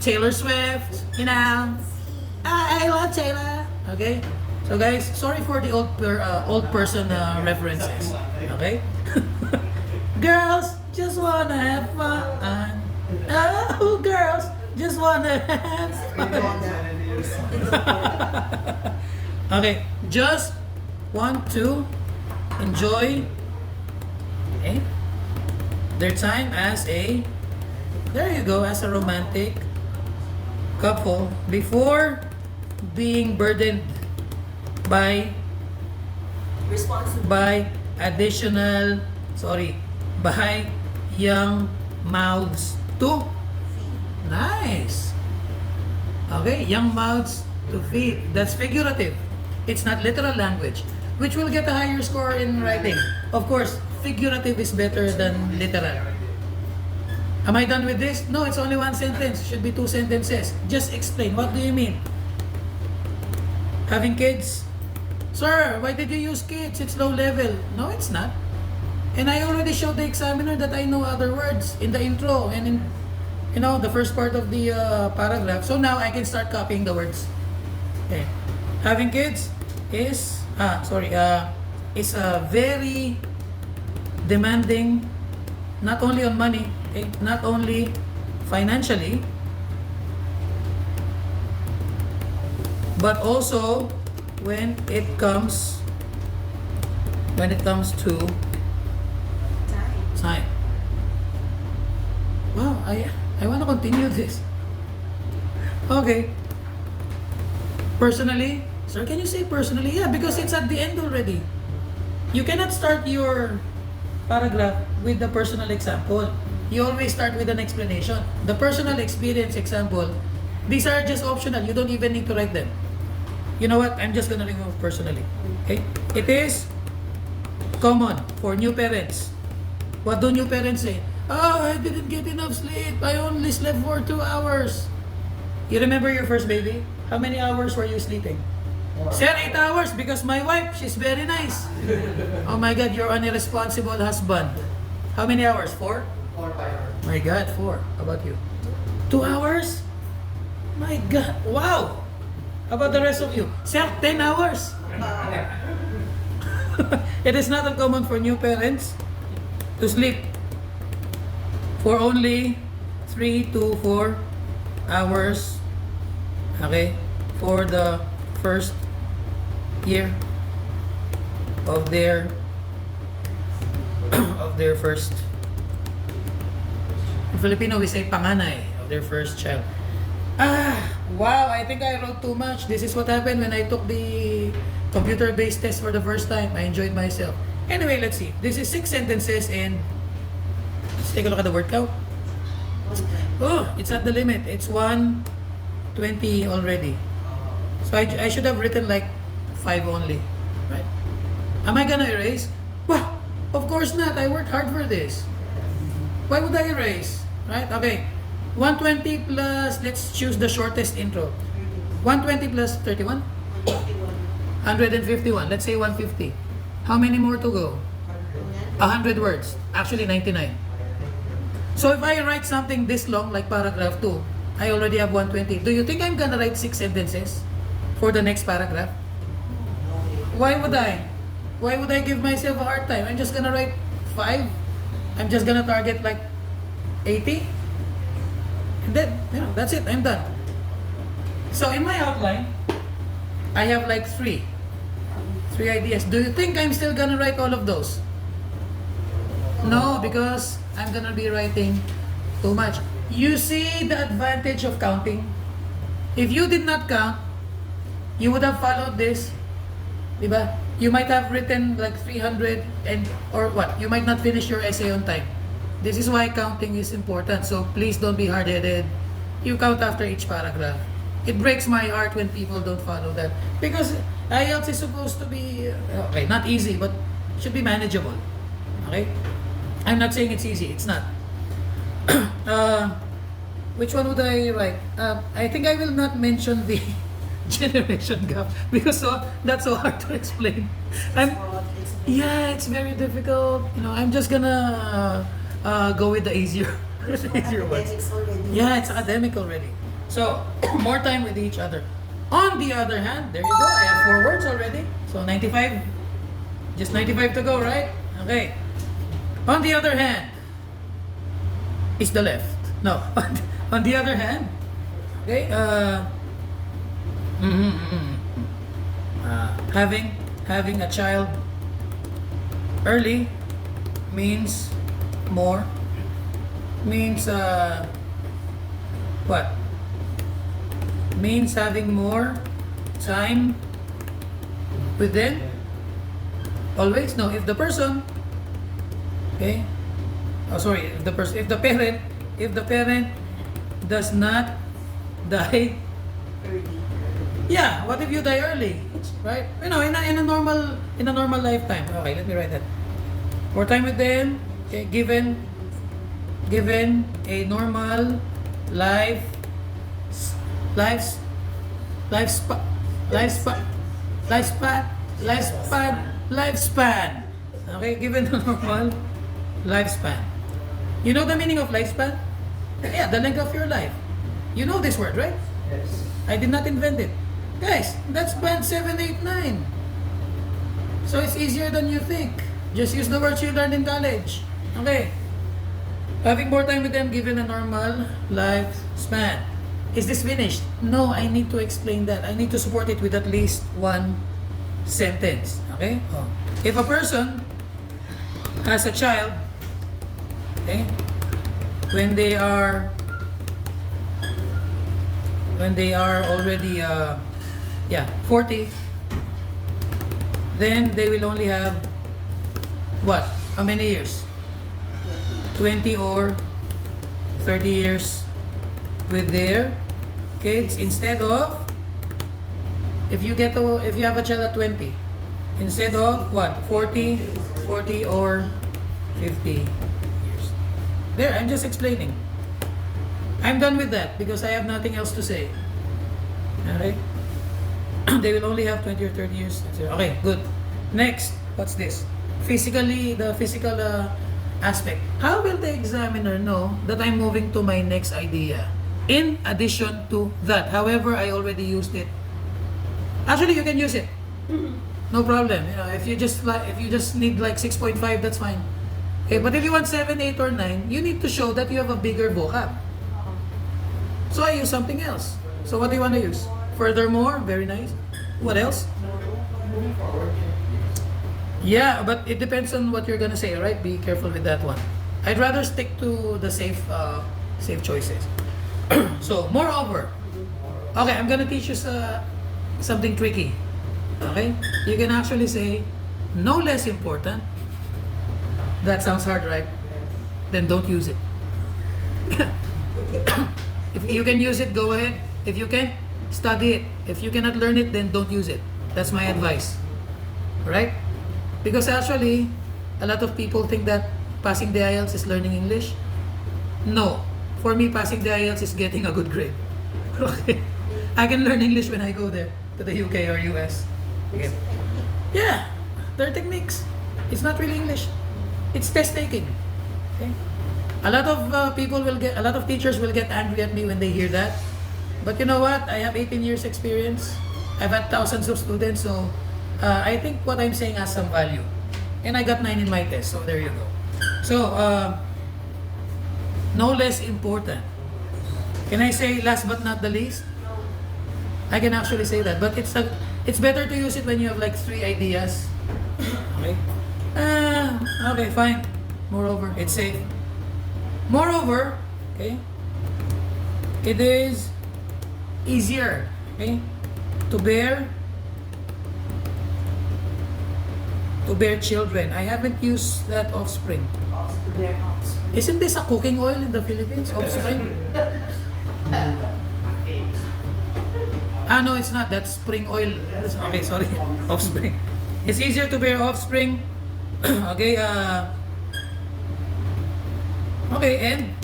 Taylor Swift, you know. I love Taylor. Okay, so guys, sorry for the old person references. Okay, girls just wanna have fun. Oh, girls just wanna have fun. Okay, just want to enjoy their time as a, there you go, as a romantic couple before being burdened by Responsible. by additional, by young mouths to, nice. Okay, young mouths to feed. That's figurative. It's not literal language, which will get a higher score in writing. Of course, figurative is better than literal. Am I done with this? No, it's only one sentence. Should be 2 sentences. Just explain. What do you mean? Having kids? Sir, why did you use kids? It's low level. No, it's not. And I already showed the examiner that I know other words in the intro and in, you know, the first part of the paragraph. So now I can start copying the words. Okay. Having kids is is very demanding, not only on money, not only financially, but also when it comes to time. Wow, I want to continue this. Okay. Personally, sir, can you say personally? Yeah, because it's at the end already. You cannot start your paragraph with the personal example. You always start with an explanation. The personal experience example, these are just optional. You don't even need to write them. You know what? I'm just gonna remove personally. Okay? It is common for new parents. What do new parents say? Oh, I didn't get enough sleep. I only slept for 2 hours. You remember your first baby? How many hours were you sleeping? Sir, 8 hours because my wife, she's very nice. Oh my God, you're an irresponsible husband. How many hours? 4? 4 hours. My God, 4. How about you? 2 hours? My God, wow. How about the rest of you? Sir, 10 hours. It is not uncommon for new parents to sleep for only 3 to 4 hours. Okay, for the first year of their first, in Filipino we say panganay, of their first child. Wow, I think I wrote too much. This is what happened when I took the computer-based test for the first time. I enjoyed myself. Anyway, let's see. This is 6 sentences and let's take a look at the word count. Oh, it's at the limit. It's 120 already. So I should have written like 5 only, right? Am I gonna erase? Well, of course not. I worked hard for this. Why would I erase? Right? Okay. 120 plus, let's choose the shortest intro. 120 plus 31? 151. Let's say 150. How many more to go? 100 words. Actually 99. So if I write something this long, like paragraph 2, I already have 120. Do you think I'm gonna write 6 sentences for the next paragraph? Why would I? Why would I give myself a hard time? I'm just gonna write 5. I'm just gonna target like 80. And then, you know, that's it. I'm done. So in my outline, I have like 3 ideas. Do you think I'm still gonna write all of those? No, because I'm gonna be writing too much. You see the advantage of counting? If you did not count, you would have followed this, diba? You might have written like 300 and or what? You might not finish your essay on time. This is why counting is important. So please don't be hard-headed. You count after each paragraph. It breaks my heart when people don't follow that, because IELTS is supposed to be okay, not easy, but should be manageable. Okay, I'm not saying it's easy. It's not. Which one would I write? I think I will not mention the generation gap because that's so hard to explain. Yeah, it's very difficult. I'm just gonna go with the easier, easier ones. Academics already. Yeah, it's academic already. So, more time with each other. On the other hand, there you go. I have 4 words already. So, 95. Just 95 to go, right? Okay. On the other hand, is the left. No. On the other hand, okay, having a child early means more, means what? Means having more time with them. Always no. If the person, okay. Oh, sorry. If the parent does not die. Early. Yeah. What if you die early? Right? In a normal lifetime. Okay. Let me write that. More time with them. Okay. Given a normal lifespan. Okay, given a normal lifespan. You know the meaning of lifespan? Yeah, the length of your life. You know this word, right? Yes. I did not invent it. Guys, that's band 7, 8, 9. So it's easier than you think. Just use the words you learned in college. Okay. Having more time with them given a normal lifespan. Is this finished? No, I need to explain that. I need to support it with at least one sentence. Okay? Oh. If a person has a child, okay, when they are already 40, then they will only have what? How many years? 20 or 30 years with their kids instead of if you have a child at 20 instead of what? 40 or 50 years. There, I'm just explaining. I'm done with that because I have nothing else to say. Alright? They will only have 20 or 30 years. Okay, good. Next, what's this? The physical aspect. How will the examiner know that I'm moving to my next idea? In addition to that, however, I already used it. Actually, you can use it. No problem. If you just need like 6.5, that's fine. Okay, but if you want 7, 8, or 9, you need to show that you have a bigger vocab. So I use something else. So what do you want to use? Furthermore, very nice. What else? Yeah, but it depends on what you're gonna say, right? Be careful with that one. I'd rather stick to the safe choices. So, moreover, okay, I'm gonna teach you something tricky. Okay, you can actually say, no less important. That sounds hard, right? Then don't use it. If you can use it, go ahead. If you can, study it. If you cannot learn it, then don't use it. That's my advice. Right? Because actually, a lot of people think that passing the IELTS is learning English. No. For me, passing the IELTS is getting a good grade. Okay? I can learn English when I go there, to the UK or US. Okay. Yeah, there are techniques. It's not really English. It's test taking. Okay? A lot of teachers will get angry at me when they hear that. But you know what? I have 18 years experience. I've had thousands of students, so I think what I'm saying has some value. And I got 9 in my test, so there you go. So, no less important. Can I say last but not the least? I can actually say that, but it's better to use it when you have like 3 ideas. Okay? Okay, fine. Moreover, it's safe. Moreover, okay, it is easier, okay, to bear children. I haven't used that offspring. Isn't this a cooking oil in the Philippines? Offspring? No, it's not. That's spring oil. Okay, sorry. Offspring. It's easier to bear offspring. Okay, okay, and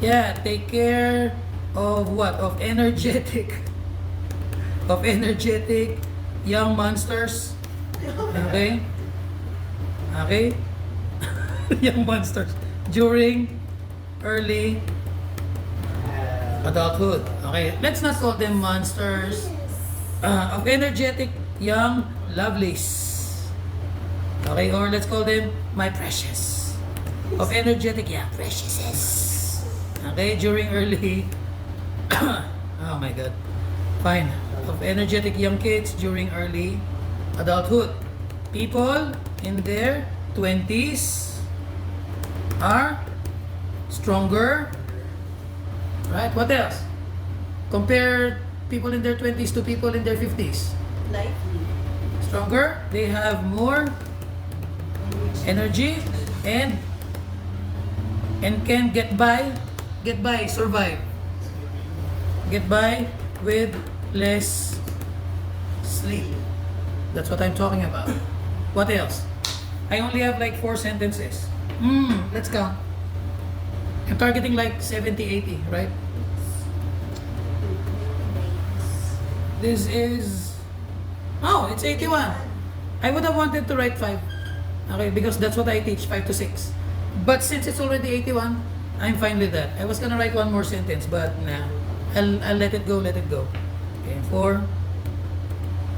yeah, take care of what? Of energetic of energetic young monsters. Okay? Okay? Young monsters during early adulthood. Okay, let's not call them monsters. Of energetic young lovelies. Okay, or let's call them my precious. Of energetic young preciouses. Okay, during early oh my god. Fine. Of energetic young kids during early adulthood. People in their 20s are stronger. Right? What else? Compare people in their 20s to people in their 50s. Lively. Stronger. They have more energy and can survive. Get by with less sleep. That's what I'm talking about. What else? I only have like 4 sentences. Let's count. I'm targeting like 70, 80, right? This is... Oh, it's 81. I would have wanted to write 5. Okay, because that's what I teach, 5 to 6. But since it's already 81, I'm fine with that. I was gonna write one more sentence, but nah. I'll let it go, Okay, 4,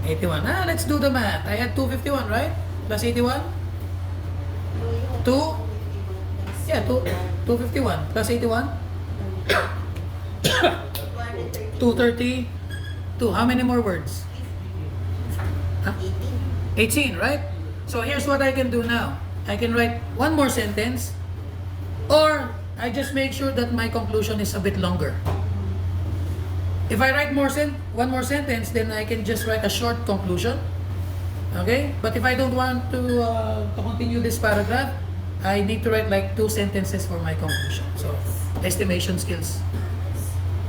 81. Let's do the math. I had 251, right? Plus 81? 2? Yeah, 251 plus 81? 232. How many more words? 18, right? So here's what I can do now. I can write one more sentence, or I just make sure that my conclusion is a bit longer. If I write one more sentence, then I can just write a short conclusion. Okay? But if I don't want to continue this paragraph, I need to write like 2 sentences for my conclusion. So, estimation skills.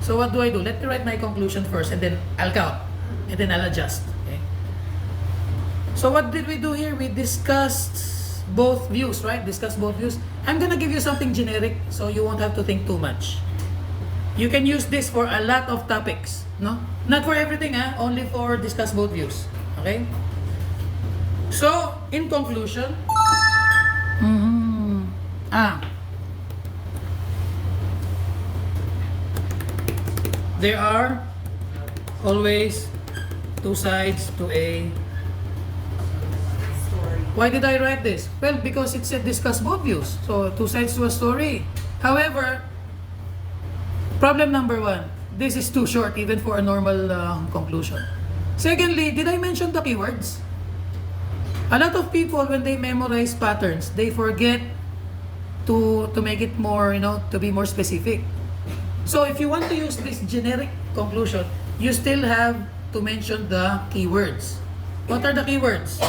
So what do? Let me write my conclusion first, and then I'll count, and then I'll adjust. Okay? So what did we do here? We discussed both views, right? I'm gonna give you something generic, so you won't have to think too much. You can use this for a lot of topics, no? Not for everything, only for discuss both views. Okay? So, in conclusion, there are always 2 sides to a... Story. Why did I write this? Well, because it said discuss both views. So, 2 sides to a story. However, problem number 1, this is too short even for a normal conclusion. Secondly, did I mention the keywords? A lot of people, when they memorize patterns, they forget to make it more, to be more specific. So if you want to use this generic conclusion, you still have to mention the keywords. What are the keywords?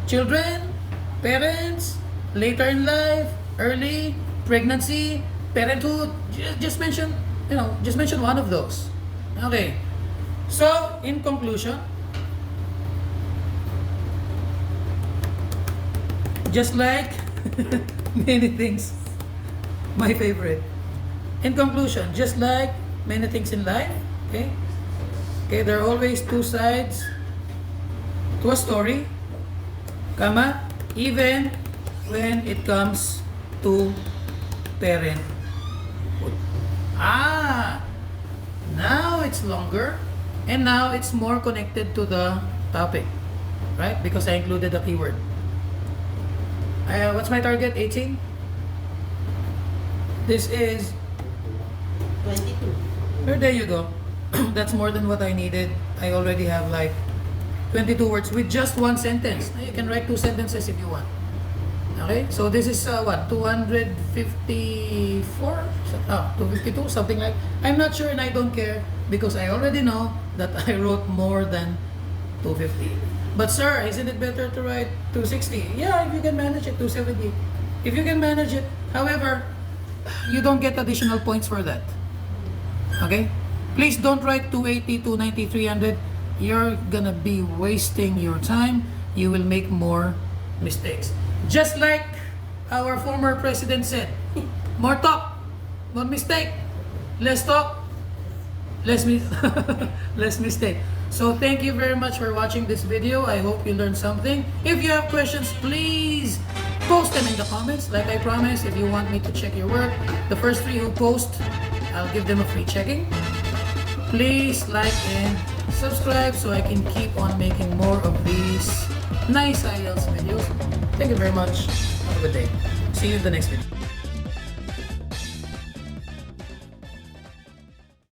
Children, parents, later in life, early, pregnancy, parenthood. Just mention one of those. Okay. So, in conclusion, just like many things, my favorite. In conclusion, just like many things in life, okay, there are always 2 sides to a story, even when it comes to parenthood. Now it's longer, and now it's more connected to the topic, right? Because I included the keyword. What's my target? 18? This is 22. Well, there you go. That's more than what I needed. I already have like 22 words with just 1 sentence. Now you can write 2 sentences if you want. Okay? So this is 254? 252? Something like... I'm not sure, and I don't care because I already know that I wrote more than 250. But sir, isn't it better to write 260? Yeah, if you can manage it, 270. If you can manage it. However, you don't get additional points for that. Okay? Please don't write 280, 290, 300. You're gonna be wasting your time. You will make more mistakes. Just like our former president said, more talk, more mistake, less talk, Let me let me state. So thank you very much for watching this video. I hope you learned something. If you have questions, please post them in the comments. Like I promised, if you want me to check your work, the first 3 who post, I'll give them a free checking. Please like and subscribe so I can keep on making more of these nice IELTS videos. Thank you very much. Have a good day. See you in the next video.